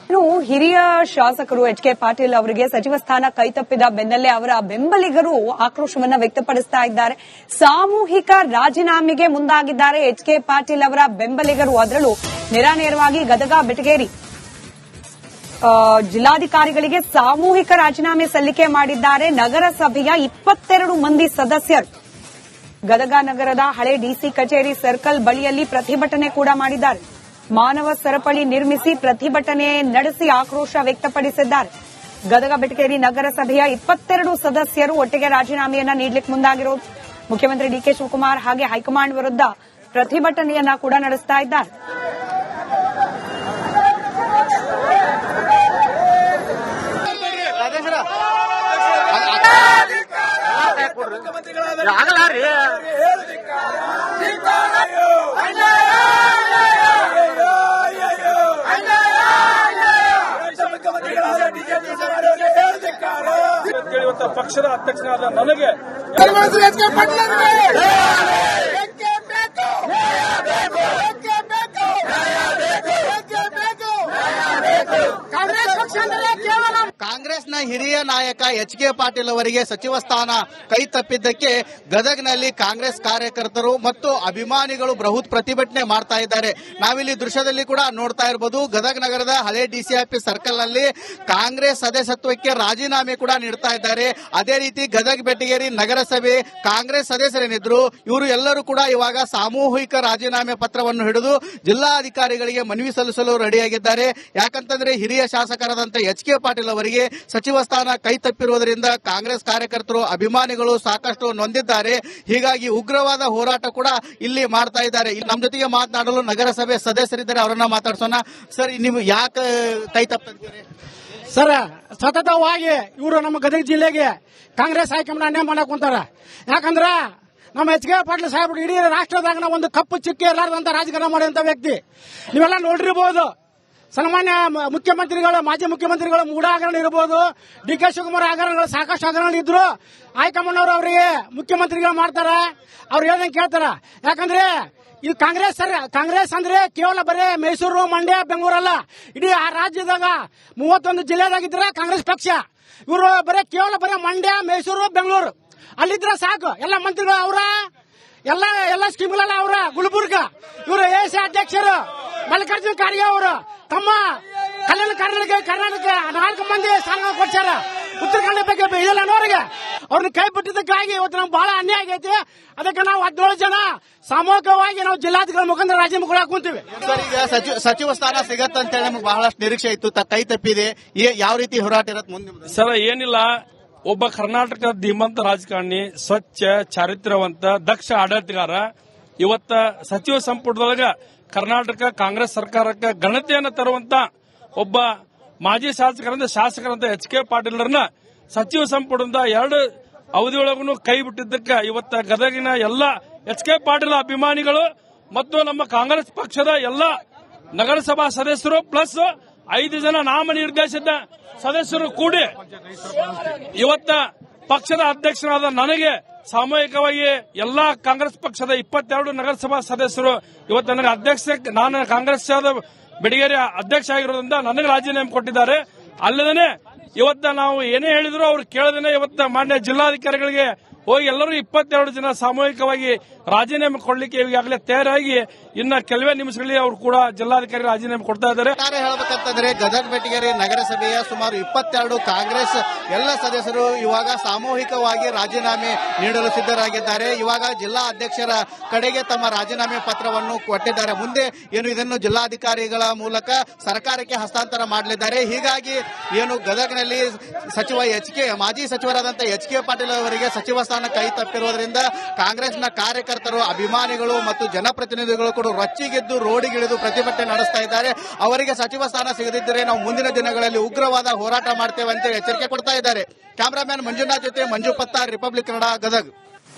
ಇನ್ನು ಹಿರಿಯ ಶಾಸಕರು ಎಚ್ ಕೆ ಪಾಟೀಲ್ ಅವರಿಗೆ ಸಚಿವ ಸ್ಥಾನ ಕೈತಪ್ಪಿದ ಬೆನ್ನಲ್ಲೇ ಅವರ ಬೆಂಬಲಿಗರು ಆಕ್ರೋಶವನ್ನ ವ್ಯಕ್ತಪಡಿಸ್ತಾ ಇದ್ದಾರೆ. ಸಾಮೂಹಿಕ ರಾಜೀನಾಮೆಗೆ ಮುಂದಾಗಿದ್ದಾರೆ ಎಚ್ ಕೆ ಪಾಟೀಲ್ ಅವರ ಬೆಂಬಲಿಗರು. ಅದರಲ್ಲೂ ನೇರಾನೇರವಾಗಿ ಗದಗ ಬೆಟಗೇರಿ ಜಿಲ್ಲಾಧಿಕಾರಿಗಳಿಗೆ ಸಾಮೂಹಿಕ ರಾಜೀನಾಮೆ ಸಲ್ಲಿಕೆ ಮಾಡಿದ್ದಾರೆ. ನಗರಸಭೆಯ 22 ಮಂದಿ ಸದಸ್ಯರು ಗದಗ ನಗರದ ಹಳೆ ಡಿಸಿ ಕಚೇರಿ ಸರ್ಕಲ್ ಬಳಿಯಲ್ಲಿ ಪ್ರತಿಭಟನೆ ಕೂಡ ಮಾಡಿದ್ದಾರೆ. ಮಾನವ ಸರಪಳಿ ನಿರ್ಮಿಸಿ ಪ್ರತಿಭಟನೆ ನಡೆಸಿ ಆಕ್ರೋಶ ವ್ಯಕ್ತಪಡಿಸಿದ್ದಾರೆ. ಗದಗ ಬೆಟಗೇರಿ ನಗರಸಭೆಯ 22 ಸದಸ್ಯರು ಒಟ್ಟಿಗೆ ರಾಜೀನಾಮೆಯನ್ನ ನೀಡಲಿಕ್ಕೆ ಮುಂದಾಗಿರೋದು. ಮುಖ್ಯಮಂತ್ರಿ ಡಿಕೆ ಶಿವಕುಮಾರ್ ಹಾಗೆ ಹೈಕಮಾಂಡ್ ವಿರುದ್ಧ ಪ್ರತಿಭಟನೆಯನ್ನ ಕೂಡ ನಡೆಸ್ತಾ ಇದ್ದಾರೆ. ಪಕ್ಷದ ಅಧ್ಯಕ್ಷನಾದ ನನಗೆ ಕಾಂಗ್ರೆಸ್ನ ಹಿರಿಯ ನಾಯಕ ಎಚ್ ಕೆ ಪಾಟೀಲ್ ಅವರಿಗೆ ಸಚಿವ ಸ್ಥಾನ ಕೈ ತಪ್ಪಿದ್ದಕ್ಕೆ ಗದಗ್ನಲ್ಲಿ ಕಾಂಗ್ರೆಸ್ ಕಾರ್ಯಕರ್ತರು ಮತ್ತು ಅಭಿಮಾನಿಗಳು ಬೃಹತ್ ಪ್ರತಿಭಟನೆ ಮಾಡ್ತಾ ಇದ್ದಾರೆ. ನಾವಿಲ್ಲಿ ದೃಶ್ಯದಲ್ಲಿ ಕೂಡ ನೋಡ್ತಾ ಇರಬಹುದು. ಗದಗ ನಗರದ ಹಳೆ ಡಿಸಿಆರ್ಪಿ ಸರ್ಕಲ್ ನಲ್ಲಿ ಕಾಂಗ್ರೆಸ್ ಸದಸ್ಯತ್ವಕ್ಕೆ ರಾಜೀನಾಮೆ ಕೂಡ ನೀಡ್ತಾ ಇದ್ದಾರೆ. ಅದೇ ರೀತಿ ಗದಗ ಬೆಟಗೇರಿ ನಗರಸಭೆ ಕಾಂಗ್ರೆಸ್ ಸದಸ್ಯರೇನಿದ್ರು ಇವರು ಎಲ್ಲರೂ ಕೂಡ ಇವಾಗ ಸಾಮೂಹಿಕ ರಾಜೀನಾಮೆ ಪತ್ರವನ್ನು ಹಿಡಿದು ಜಿಲ್ಲಾಧಿಕಾರಿಗಳಿಗೆ ಮನವಿ ಸಲ್ಲಿಸಲು ರೆಡಿಯಾಗಿದ್ದಾರೆ. ಯಾಕಂತಂದ್ರೆ ಹಿರಿಯ ಶಾಸಕರಾದಂತ ಎಚ್ ಕೆ ಪಾಟೀಲ್ ಅವರಿಗೆ ಸಚಿವ ಸ್ಥಾನ ಕೈ ತಪ್ಪಿರುವುದರಿಂದ ಕಾಂಗ್ರೆಸ್ ಕಾರ್ಯಕರ್ತರು ಅಭಿಮಾನಿಗಳು ಸಾಕಷ್ಟು ನೊಂದಿದ್ದಾರೆ. ಹೀಗಾಗಿ ಉಗ್ರವಾದ ಹೋರಾಟ ಕೂಡ ಇಲ್ಲಿ ಮಾಡ್ತಾ ಇದ್ದಾರೆ. ನಮ್ಮ ಜೊತೆಗೆ ಮಾತನಾಡಲು ನಗರಸಭೆ ಸದಸ್ಯರಿದ್ದಾರೆ, ಅವರನ್ನ ಮಾತಾಡ್ಸೋಣ. ಸರ್, ನೀವು ಯಾಕೆ ಕೈ ತಪ್ಪಿದ್ದೀರಿ? ಸರ್, ಸತತವಾಗಿ ಇವರು ನಮ್ಮ ಗದಗ ಜಿಲ್ಲೆಗೆ ಕಾಂಗ್ರೆಸ್ ಹೈಕಮಾಂಡ್ ಅನ್ಯಾಯ ಮಾಡಕ್ ಕುಂತಾರ. ಯಾಕಂದ್ರ ನಮ್ಮ ಎಚ್ ಕೆ ಪಾಟೀಲ್ ಸಾಹೇಬ್ರು ಇಡೀ ರಾಷ್ಟ್ರದಾಗ ಒಂದು ಕಪ್ಪು ಚುಕ್ಕಿ ಇರಲಾರ್ದಂತ ರಾಜಕಾರಣ ಮಾಡಿದಂತ ವ್ಯಕ್ತಿ. ನೀವೆಲ್ಲ ನೋಡಿರಬಹುದು. ಸನ್ಮಾನ್ಯ ಮುಖ್ಯಮಂತ್ರಿಗಳು, ಮಾಜಿ ಮುಖ್ಯಮಂತ್ರಿಗಳು ಮೂಡ ಹಗರಣ ಇರಬಹುದು, ಡಿ ಕೆ ಶಿವಕುಮಾರ್ ಹಗರಣಗಳು ಸಾಕಷ್ಟು ಹಗರಣ ಇದ್ರು ಹೈಕಮಾಂಡ್ ಅವರು ಅವರಿಗೆ ಮುಖ್ಯಮಂತ್ರಿಗಳು ಮಾಡ್ತಾರ, ಅವ್ರು ಹೇಳ್ದಂಗೆ ಕೇಳ್ತಾರ. ಯಾಕಂದ್ರೆ ಇದು ಕಾಂಗ್ರೆಸ್ ಅಂದ್ರೆ ಕೇವಲ ಬರೀ ಮೈಸೂರು, ಮಂಡ್ಯ, ಬೆಂಗಳೂರಲ್ಲ, ಇಡೀ ಆ ರಾಜ್ಯದಾಗ 31 ಜಿಲ್ಲೆದಾಗಿದ್ರ ಕಾಂಗ್ರೆಸ್ ಪಕ್ಷ. ಇವರು ಕೇವಲ ಮಂಡ್ಯ, ಮೈಸೂರು, ಬೆಂಗಳೂರು ಅಲ್ಲಿದ್ರ ಸಾಕು. ಎಲ್ಲ ಮಂತ್ರಿಗಳು ಅವರ, ಎಲ್ಲ ಸ್ಕೀಮ್ಗಳೆಲ್ಲ ಅವರ. ಗುಲ್ಬರ್ಗ ಇವರು ಎಸಿ ಅಧ್ಯಕ್ಷರು ಮಲ್ಲಿಕಾರ್ಜುನ ಖರ್ಗೆ ಅವರು ತಮ್ಮ ಕಲ್ಯಾಣ ಕರ್ನಾಟಕ 4 ಮಂದಿ ಸ್ಥಾನ ಕೊಡ್ಸಾರ. ಉತ್ತರ ಕನ್ನಡ ಬಗ್ಗೆ ಇಲ್ಲ ಅನ್ನೋರಿಗೆ ಅವ್ರನ್ನ ಕೈ ಬಿಟ್ಟಿದ್ದಕ್ಕಾಗಿ ಇವತ್ತು ನಮ್ಗೆ ಬಹಳ ಅನ್ಯಾಯ ಆಗೈತಿ. ಅದಕ್ಕೆ ನಾವು 17 ಜನ ಸಾಮೂಹಿಕವಾಗಿ ನಾವು ಜಿಲ್ಲಾಧಿಕಾರಿ ಮುಖಾಂತರ ರಾಜೀನಾಮೆ ಕೊಡಾಕ್ ಕುಂತೀವಿ. ಈಗ ಸಚಿವ ಸ್ಥಾನ ಸಿಗತ್ತಂತೇಳಿ ನಮ್ಗೆ ಬಹಳಷ್ಟು ನಿರೀಕ್ಷೆ ಇತ್ತು, ಕೈ ತಪ್ಪಿದೆ. ಯಾವ ರೀತಿ ಹೋರಾಟ ಇರತ್ತೆ ಮುಂದೆ? ಸರ್, ಏನಿಲ್ಲ, ಒಬ್ಬ ಕರ್ನಾಟಕದ ಧೀಮಂತ ರಾಜಕಾರಣಿ, ಸ್ವಚ್ಛ, ಚಾರಿತ್ರ್ಯವಂತ, ದಕ್ಷ ಆಡಳಿತಗಾರ ಇವತ್ತ ಸಚಿವ ಸಂಪುಟದೊಳಗ ಕರ್ನಾಟಕ ಕಾಂಗ್ರೆಸ್ ಸರ್ಕಾರಕ್ಕೆ ಘನತೆಯನ್ನು ತರುವಂತ ಒಬ್ಬ ಮಾಜಿ ಶಾಸಕರಂತ ಎಚ್ ಕೆ ಪಾಟೀಲ್ರನ್ನ ಸಚಿವ ಸಂಪುಟದಿಂದ 2 ಅವಧಿಯೊಳಗೂ ಕೈ ಬಿಟ್ಟಿದ್ದಕ್ಕೆ ಇವತ್ತ ಗದಗಿನ ಎಲ್ಲ ಎಚ್ ಕೆ ಪಾಟೀಲ್ ಅಭಿಮಾನಿಗಳು ಮತ್ತು ನಮ್ಮ ಕಾಂಗ್ರೆಸ್ ಪಕ್ಷದ ಎಲ್ಲ ನಗರಸಭಾ ಸದಸ್ಯರು ಪ್ಲಸ್ 5 ಜನ ನಾಮನಿರ್ದೇಶಿತ ಸದಸ್ಯರು ಕೂಡಿ ಇವತ್ತ ಪಕ್ಷದ ಅಧ್ಯಕ್ಷರಾದ ನನಗೆ ಸಾಮೂಹಿಕವಾಗಿ ಎಲ್ಲಾ ಕಾಂಗ್ರೆಸ್ ಪಕ್ಷದ 22 ನಗರಸಭಾ ಸದಸ್ಯರು ಇವತ್ತು ನನಗೆ ನಾನು ಕಾಂಗ್ರೆಸ್ ಬೆಟಗೇರಿ ಅಧ್ಯಕ್ಷ ಆಗಿರೋದ್ರಿಂದ ನನಗೆ ರಾಜೀನಾಮೆ ಕೊಟ್ಟಿದ್ದಾರೆ. ಅಲ್ಲದೇ ಇವತ್ತ ನಾವು ಏನೇ ಹೇಳಿದ್ರು ಅವ್ರು ಕೇಳದೇನೆ ಇವತ್ತ ಮಾನ್ಯ ಜಿಲ್ಲಾಧಿಕಾರಿಗಳಿಗೆ ಹೋಗಿ ಎಲ್ಲರೂ 22 ಜನ ಸಾಮೂಹಿಕವಾಗಿ ರಾಜೀನಾಮೆ ಕೊಡಲಿಕ್ಕೆ ಈಗಾಗಲೇ ತಯಾರಾಗಿ ಇನ್ನ ಕೆಲವೇ ನಿಮಿಷಗಳಲ್ಲಿ ಅವರು ಕೂಡ ಜಿಲ್ಲಾಧಿಕಾರಿ ರಾಜೀನಾಮೆ ಕೊಡ್ತಾ ಇದ್ದಾರೆ. ಹೇಳಬೇಕಂತಂದ್ರೆ ಗದಗ ಬೆಟಗೇರಿ ನಗರಸಭೆಯ ಸುಮಾರು 22 ಕಾಂಗ್ರೆಸ್ ಎಲ್ಲ ಸದಸ್ಯರು ಇವಾಗ ಸಾಮೂಹಿಕವಾಗಿ ರಾಜೀನಾಮೆ ನೀಡಲು ಸಿದ್ದರಾಗಿದ್ದಾರೆ. ಇವಾಗ ಜಿಲ್ಲಾ ಅಧ್ಯಕ್ಷರ ಕಡೆಗೆ ತಮ್ಮ ರಾಜೀನಾಮೆ ಪತ್ರವನ್ನು ಕೊಟ್ಟಿದ್ದಾರೆ. ಮುಂದೆ ಏನು ಇದನ್ನು ಜಿಲ್ಲಾಧಿಕಾರಿಗಳ ಮೂಲಕ ಸರ್ಕಾರಕ್ಕೆ ಹಸ್ತಾಂತರ ಮಾಡಲಿದ್ದಾರೆ. ಹೀಗಾಗಿ ಏನು ಗದಗ್ನಲ್ಲಿ ಮಾಜಿ ಸಚಿವರಾದಂತಹ ಎಚ್ ಕೆ ಪಾಟೀಲ್ ಅವರಿಗೆ ಸಚಿವ ಸ್ಥಾನ ಕೈ ತಪ್ಪಿರುವುದರಿಂದ ಕಾಂಗ್ರೆಸ್ನ ಕಾರ್ಯಕರ್ತರು, ಅಭಿಮಾನಿಗಳು ಮತ್ತು ಜನಪ್ರತಿನಿಧಿಗಳು ಕೂಡ ರೊಚ್ಚಿಗೆದ್ದು ರೋಡಿಗಿಳಿದು ಪ್ರತಿಭಟನೆ ನಡೆಸ್ತಾ ಇದ್ದಾರೆ. ಅವರಿಗೆ ಸಚಿವ ಸ್ಥಾನ ಸಿಗದಿದ್ದರೆ ನಾವು ಮುಂದಿನ ದಿನಗಳಲ್ಲಿ ಉಗ್ರವಾದ ಹೋರಾಟ ಮಾಡ್ತೇವೆ ಅಂತ ಎಚ್ಚರಿಕೆ ಕೊಡ್ತಾ ಇದ್ದಾರೆ. ಕ್ಯಾಮರಾಮ್ಯಾನ್ ಮಂಜುನಾಥ್ ಜೊತೆ ಮಂಜು ಪತ್ತಾರ್, ರಿಪಬ್ಲಿಕ್ ಕನ್ನಡ, ಗದಗ್.